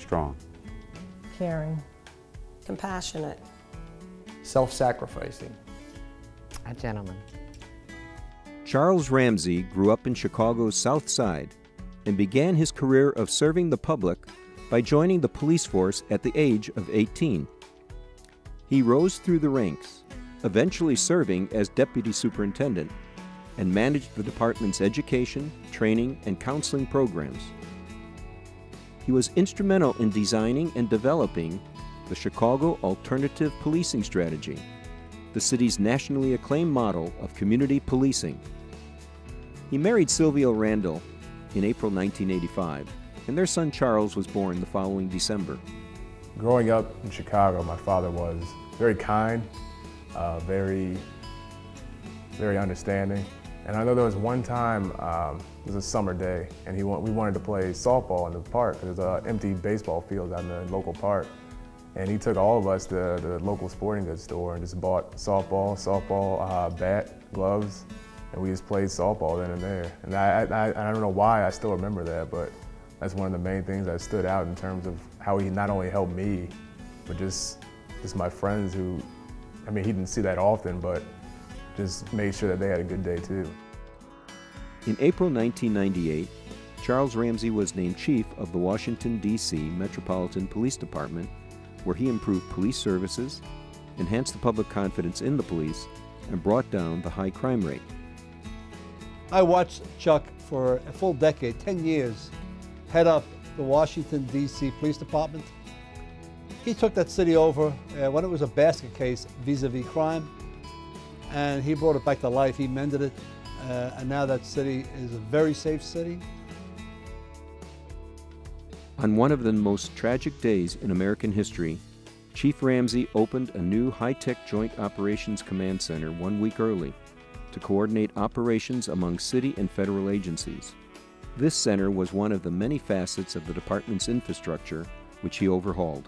strong. Caring. Compassionate. Self-sacrificing. A gentleman. Charles Ramsey grew up in Chicago's South Side and began his career of serving the public by joining the police force at the age of 18. He rose through the ranks, eventually serving as deputy superintendent, and managed the department's education, training, and counseling programs. He was instrumental in designing and developing the Chicago Alternative Policing Strategy, the city's nationally acclaimed model of community policing. He married Sylvia Randall in April 1985, and their son Charles was born the following December. Growing up in Chicago, my father was very kind, very understanding. And I know there was one time, it was a summer day, and we wanted to play softball in the park. There's an empty baseball field out in the local park. And he took all of us to the local sporting goods store and just bought softball, bat, gloves, and we just played softball then and there. And I don't know why I still remember that, but that's one of the main things that stood out in terms of how he not only helped me, but just my friends who, I mean, he didn't see that often, but just made sure that they had a good day too. In April 1998, Charles Ramsey was named chief of the Washington, D.C. Metropolitan Police Department, where he improved police services, enhanced the public confidence in the police, and brought down the high crime rate. I watched Chuck for a full decade, 10 years, head up the Washington, D.C. Police Department. He took that city over when it was a basket case vis-a-vis crime, and he brought it back to life. He mended it, and now that city is a very safe city. On one of the most tragic days in American history, Chief Ramsey opened a new high-tech Joint Operations Command Center 1 week early to coordinate operations among city and federal agencies. This center was one of the many facets of the department's infrastructure which he overhauled.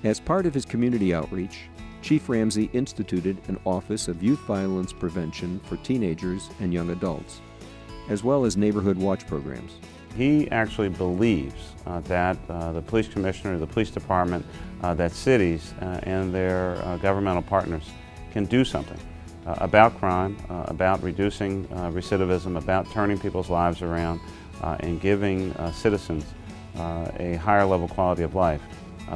As part of his community outreach, Chief Ramsey instituted an Office of Youth Violence Prevention for teenagers and young adults, as well as neighborhood watch programs. He actually believes that the police commissioner, the police department, that cities and their governmental partners can do something about crime, about reducing recidivism, about turning people's lives around, and giving citizens a higher level quality of life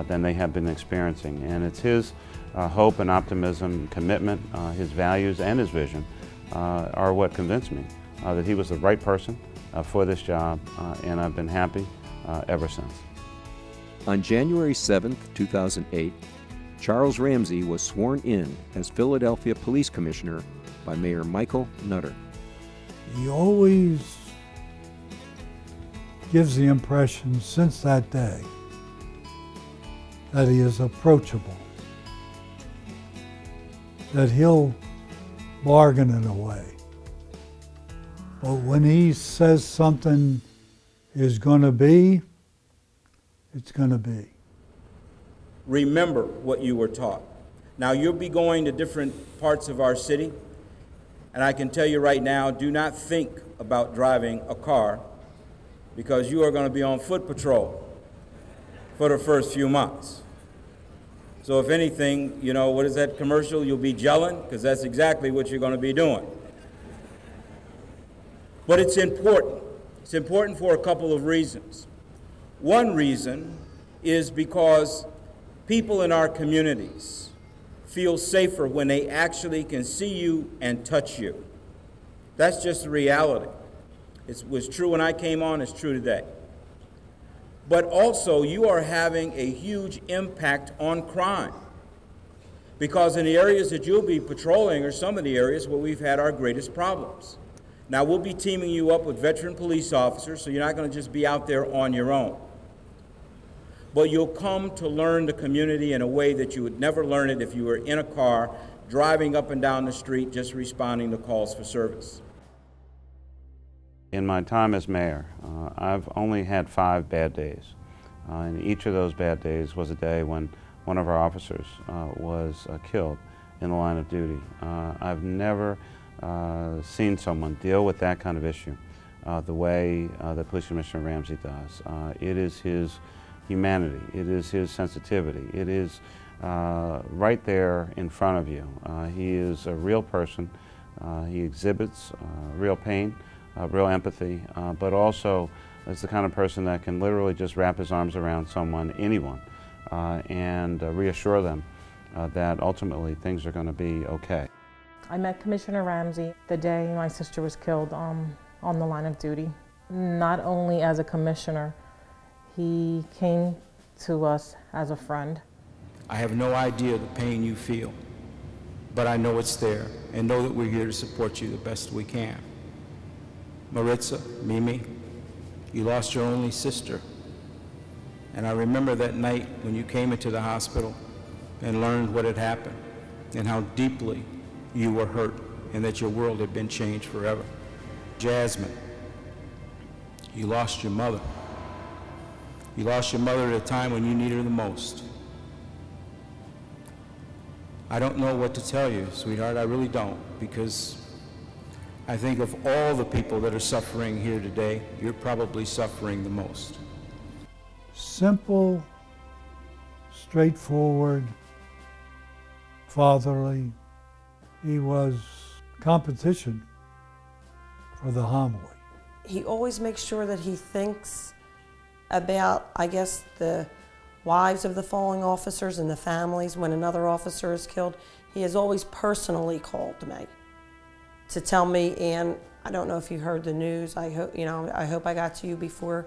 than they have been experiencing. And it's his hope and optimism, commitment, his values and his vision are what convinced me that he was the right person for this job, and I've been happy ever since. On January 7, 2008, Charles Ramsey was sworn in as Philadelphia Police Commissioner by Mayor Michael Nutter. He always gives the impression since that day that he is approachable, that he'll bargain in a way. But when he says something is going to be, it's going to be. Remember what you were taught. Now, you'll be going to different parts of our city, and I can tell you right now, do not think about driving a car because you are going to be on foot patrol for the first few months. So if anything, you know, what is that commercial? You'll be gelling, because that's exactly what you're going to be doing. But it's important. It's important for a couple of reasons. One reason is because people in our communities feel safer when they actually can see you and touch you. That's just the reality. It was true when I came on, it's true today. But also, you are having a huge impact on crime, because in the areas that you'll be patrolling are some of the areas where we've had our greatest problems. Now, we'll be teaming you up with veteran police officers, so you're not going to just be out there on your own. But you'll come to learn the community in a way that you would never learn it if you were in a car, driving up and down the street, just responding to calls for service. In my time as mayor, I've only had 5 bad days. And each of those bad days was a day when one of our officers was killed in the line of duty. I've never seen someone deal with that kind of issue the way that Police Commissioner Ramsey does. It is his humanity. It is his sensitivity. It is right there in front of you. He is a real person. He exhibits real pain, real empathy, but also is the kind of person that can literally just wrap his arms around someone, anyone, and reassure them that ultimately things are going to be okay. I met Commissioner Ramsey the day my sister was killed on the line of duty. Not only as a commissioner, he came to us as a friend. I have no idea the pain you feel, but I know it's there, and know that we're here to support you the best we can. Maritza, Mimi, you lost your only sister. And I remember that night when you came into the hospital and learned what had happened and how deeply you were hurt and that your world had been changed forever. Jasmine, you lost your mother. You lost your mother at a time when you needed her the most. I don't know what to tell you, sweetheart, I really don't, because I think of all the people that are suffering here today, you're probably suffering the most. Simple, straightforward, fatherly. He was competition for the homily. He always makes sure that he thinks about, I guess, the wives of the fallen officers and the families when another officer is killed. He has always personally called me to tell me, and I don't know if you heard the news. I hope I got to you before,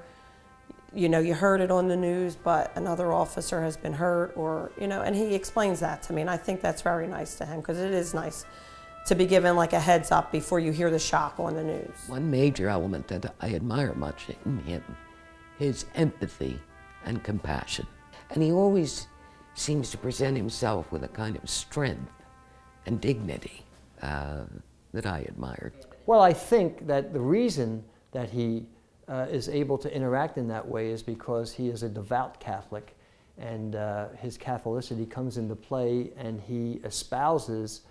you heard it on the news, but another officer has been hurt, or, and he explains that to me, and I think that's very nice to him, because it is nice to be given like a heads up before you hear the shock on the news. One major element that I admire much in him, his empathy and compassion. And he always seems to present himself with a kind of strength and dignity that I admired. Well, I think that the reason that he is able to interact in that way is because he is a devout Catholic, and his Catholicity comes into play, and he espouses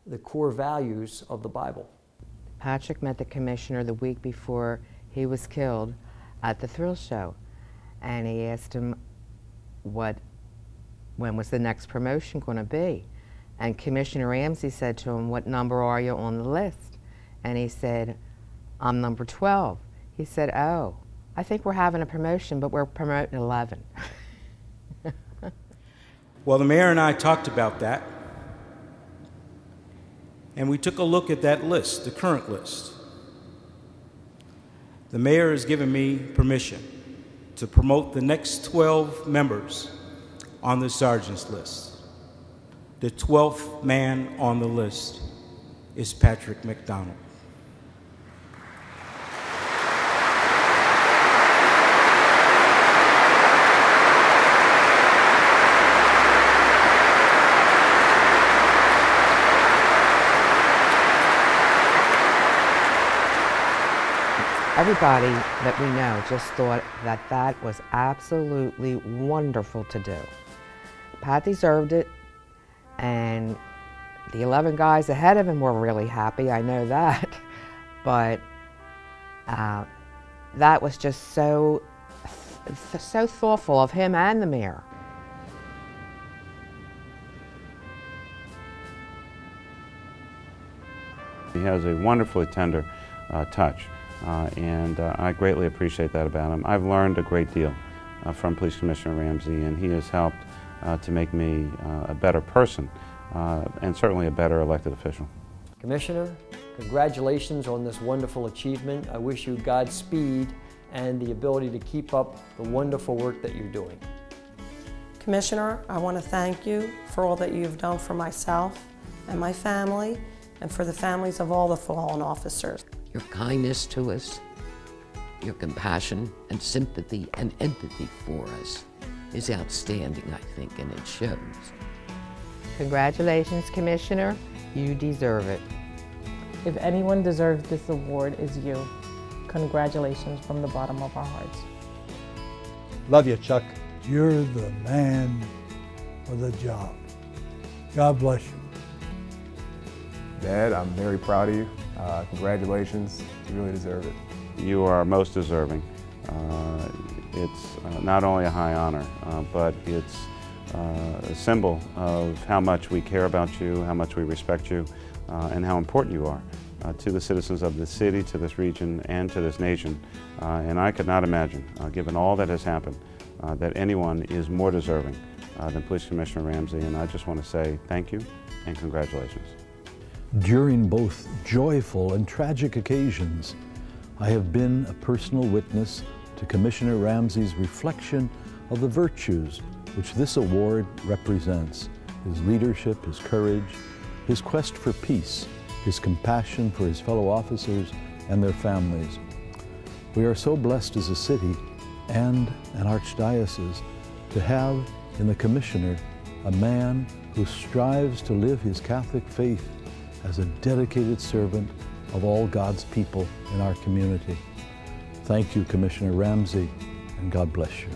the core values of the Bible. Patrick met the commissioner the week before he was killed at the thrill show, and he asked him when was the next promotion going to be. And Commissioner Ramsey said to him, "What number are you on the list?" And he said, "I'm number 12. He said, "Oh, I think we're having a promotion, but we're promoting 11. Well, the mayor and I talked about that, and we took a look at that list, the current list. The mayor has given me permission to promote the next 12 members on the sergeant's list. The 12th man on the list is Patrick McDonald. Everybody that we know just thought that that was absolutely wonderful to do. Pat deserved it, and the 11 guys ahead of him were really happy, I know that. But that was just so thoughtful of him and the mayor. He has a wonderfully tender touch. And I greatly appreciate that about him. I've learned a great deal from Police Commissioner Ramsey, and he has helped to make me a better person and certainly a better elected official. Commissioner, congratulations on this wonderful achievement. I wish you Godspeed and the ability to keep up the wonderful work that you're doing. Commissioner, I want to thank you for all that you've done for myself and my family, and for the families of all the fallen officers. Your kindness to us, your compassion and sympathy and empathy for us is outstanding, I think, and it shows. Congratulations, Commissioner. You deserve it. If anyone deserves this award, it's you. Congratulations from the bottom of our hearts. Love you, Chuck. You're the man for the job. God bless you. Dad, I'm very proud of you. Congratulations. You really deserve it. you are most deserving. It's not only a high honor, but it's a symbol of how much we care about you, how much we respect you, and how important you are to the citizens of this city, to this region, and to this nation. And I could not imagine, given all that has happened, that anyone is more deserving than Police Commissioner Ramsey, and I just want to say thank you and congratulations. During both joyful and tragic occasions, I have been a personal witness to Commissioner Ramsey's reflection of the virtues which this award represents: his leadership, his courage, his quest for peace, his compassion for his fellow officers and their families. We are so blessed as a city and an archdiocese to have in the Commissioner a man who strives to live his Catholic faith as a dedicated servant of all God's people in our community. Thank you, Commissioner Ramsey, and God bless you.